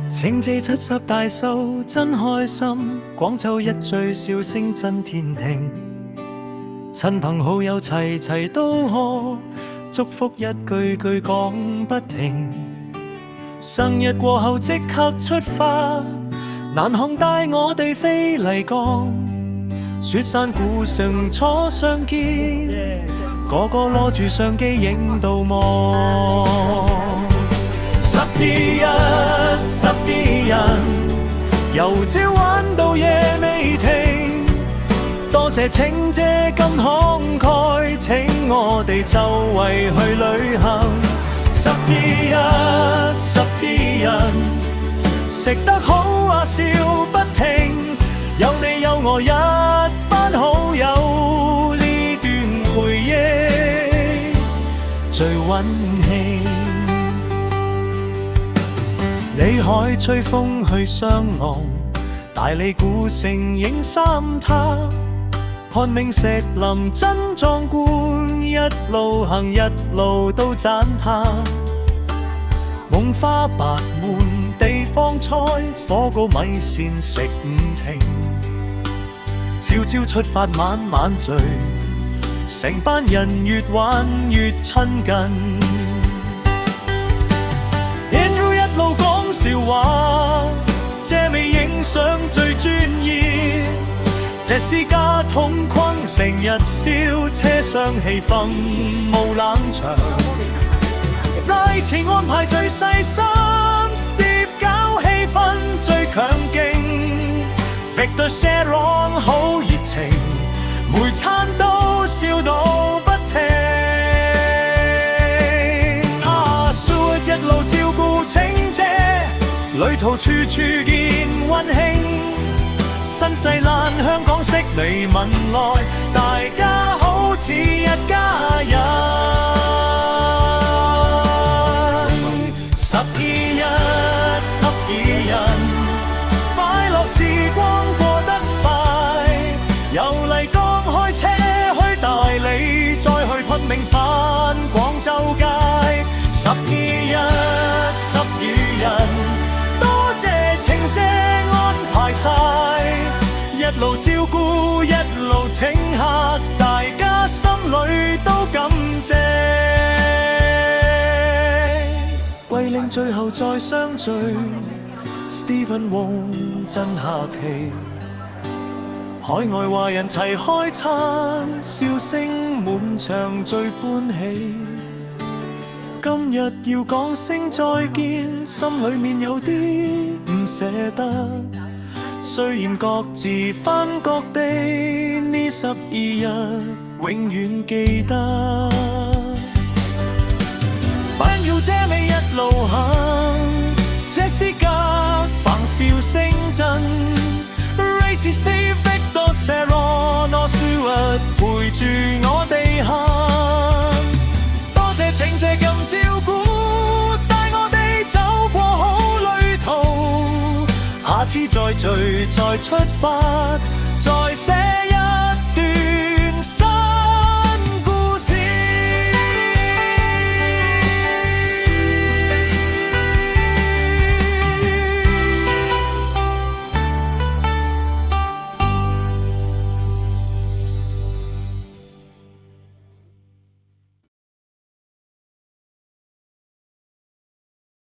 請這70大壽真開心，廣州一醉笑聲震天庭，親朋好友齊齊都可，祝福一句句講不停。生日過後即刻出發，南航帶我哋飛麗江，雪山古城初相見，個個攞住相機影到望。12人，由朝玩到夜未停，多謝晴姐咁慷慨，請我哋周圍去旅行。12人，食得好啊笑不停，有你有我一班好友，呢段回憶最溫馨。你海吹風去雙廊，大理古城影三塔，看明石林真壯觀，一路行一路都讚歎。夢花白門地方菜，火糕米線食唔停，朝朝出發晚晚聚，成班人越玩越親近。笑話，這味影相最專業，這私家桶坤成日燒，車廂氣氛冇冷場，拉詞安排最細心 ，Steve 搞氣氛最強勁 ，Victor Sharon 好熱情，每餐都笑到不停。Sue 一路照顧晴姐，旅途處處見溫馨，新西蘭、香港、悉尼、文萊，大家好似一家人。12人，快樂時光過得快，由麗江開車去大理，再去昆明返廣州街。12人。多謝晴姐安排晒，一路照顧一路請客，大家心裏都感謝。歸令最後再相聚 ，Stephen Wong 真客氣，海外華人齊開餐，笑聲滿場最歡喜。今日要講聲再見，心裏面有啲唔捨得。雖然各自返各地，呢12日永遠記得。不要這味一路行，這是隔帆笑聲震。Racy Steve Victor Sharon Sue 陪住我哋行。晴姐咁照顧，帶我哋走過好旅途，下次再聚再出發，再寫